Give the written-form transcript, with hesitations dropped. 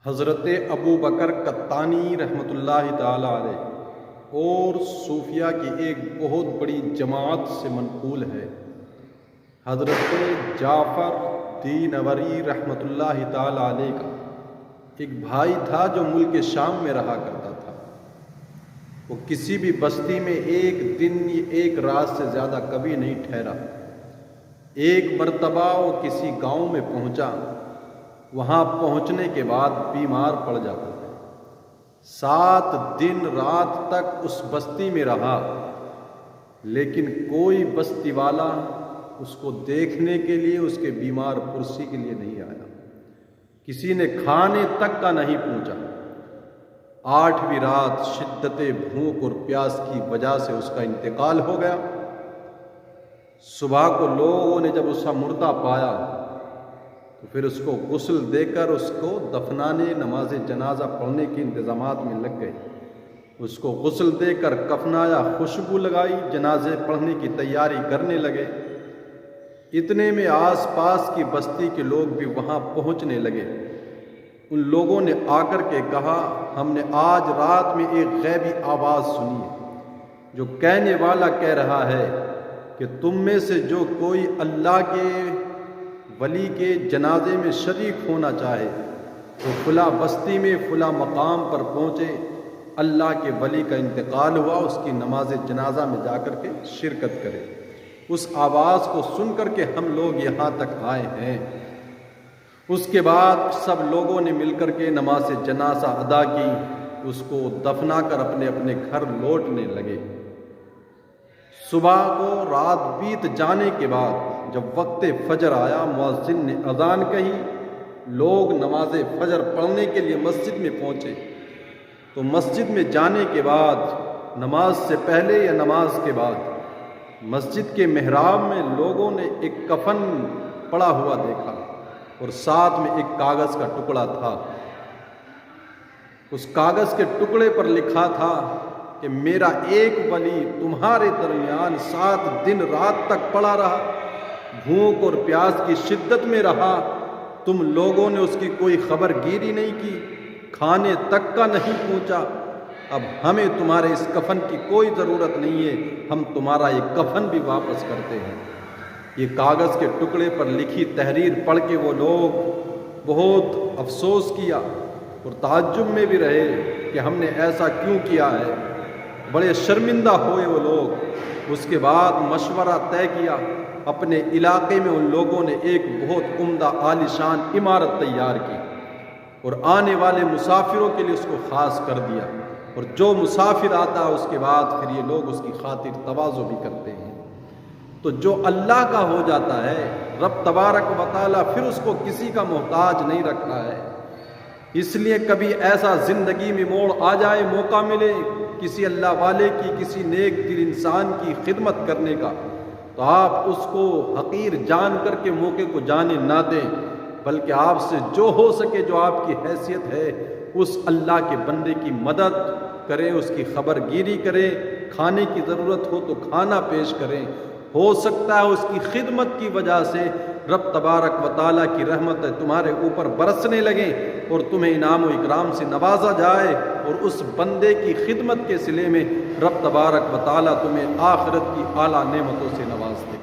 حضرت ابو بکر قطانی رحمۃ اللہ تعالی علیہ اور صوفیہ کی ایک بہت بڑی جماعت سے منقول ہے۔ حضرت جعفر دینوری رحمۃ اللہ تعالی علیہ کا ایک بھائی تھا جو ملک شام میں رہا کرتا تھا۔ وہ کسی بھی بستی میں ایک دن ایک رات سے زیادہ کبھی نہیں ٹھہرا۔ ایک مرتبہ وہ کسی گاؤں میں پہنچا، وہاں پہنچنے کے بعد بیمار پڑ جاتا تھا۔ 7 دن رات تک اس بستی میں رہا، لیکن کوئی بستی والا اس کو دیکھنے کے لیے، اس کے بیمار پرسی کے لیے نہیں آیا۔ کسی نے کھانے تک کا نہیں پوچھا۔ 8ویں رات شدت بھوک اور پیاس کی وجہ سے اس کا انتقال ہو گیا۔ صبح کو لوگوں نے جب اس کا مردہ پایا تو پھر اس کو غسل دے کر اس کو دفنانے، نماز جنازہ پڑھنے کے انتظامات میں لگ گئے۔ اس کو غسل دے کر کفنایا، خوشبو لگائی، جنازے پڑھنے کی تیاری کرنے لگے۔ اتنے میں آس پاس کی بستی کے لوگ بھی وہاں پہنچنے لگے۔ ان لوگوں نے آ کر کے کہا، ہم نے آج رات میں ایک غیبی آواز سنی ہے، جو کہنے والا کہہ رہا ہے کہ تم میں سے جو کوئی اللہ کے ولی کے جنازے میں شریک ہونا چاہے تو فلاں بستی میں فلاں مقام پر پہنچے، اللہ کے ولی کا انتقال ہوا، اس کی نماز جنازہ میں جا کر کے شرکت کرے۔ اس آواز کو سن کر کے ہم لوگ یہاں تک آئے ہیں۔ اس کے بعد سب لوگوں نے مل کر کے نماز جنازہ ادا کی، اس کو دفنا کر اپنے اپنے گھر لوٹنے لگے۔ صبح کو رات بیت جانے کے بعد جب وقت فجر آیا، مؤذن نے اذان کہی، لوگ نماز فجر پڑھنے کے لیے مسجد میں پہنچے۔ تو مسجد میں جانے کے بعد، نماز سے پہلے یا نماز کے بعد، مسجد کے محراب میں لوگوں نے ایک کفن پڑا ہوا دیکھا اور ساتھ میں ایک کاغذ کا ٹکڑا تھا۔ اس کاغذ کے ٹکڑے پر لکھا تھا کہ میرا ایک ولی تمہارے درمیان 7 دن رات تک پڑا رہا، بھوک اور پیاس کی شدت میں رہا، تم لوگوں نے اس کی کوئی خبر گیری نہیں کی، کھانے تک کا نہیں پوچھا۔ اب ہمیں تمہارے اس کفن کی کوئی ضرورت نہیں ہے، ہم تمہارا یہ کفن بھی واپس کرتے ہیں۔ یہ کاغذ کے ٹکڑے پر لکھی تحریر پڑھ کے وہ لوگ بہت افسوس کیا اور تعجب میں بھی رہے کہ ہم نے ایسا کیوں کیا ہے۔ بڑے شرمندہ ہوئے وہ لوگ۔ اس کے بعد مشورہ طے کیا، اپنے علاقے میں ان لوگوں نے ایک بہت عمدہ عالیشان عمارت تیار کی اور آنے والے مسافروں کے لیے اس کو خاص کر دیا، اور جو مسافر آتا ہے اس کے بعد پھر یہ لوگ اس کی خاطر تواضع بھی کرتے ہیں۔ تو جو اللہ کا ہو جاتا ہے، رب تبارک و تعالیٰ پھر اس کو کسی کا محتاج نہیں رکھتا ہے۔ اس لیے کبھی ایسا زندگی میں موڑ آ جائے، موقع ملے کسی اللہ والے کی، کسی نیک دل انسان کی خدمت کرنے کا، تو آپ اس کو حقیر جان کر کے موقع کو جانے نہ دیں، بلکہ آپ سے جو ہو سکے، جو آپ کی حیثیت ہے، اس اللہ کے بندے کی مدد کریں، اس کی خبر گیری کریں، کھانے کی ضرورت ہو تو کھانا پیش کریں۔ ہو سکتا ہے اس کی خدمت کی وجہ سے رب تبارک و تعالیٰ کی رحمت تمہارے اوپر برسنے لگیں اور تمہیں انعام و اکرام سے نوازا جائے، اور اس بندے کی خدمت کے صلے میں رب تبارک و تعالیٰ تمہیں آخرت کی اعلیٰ نعمتوں سے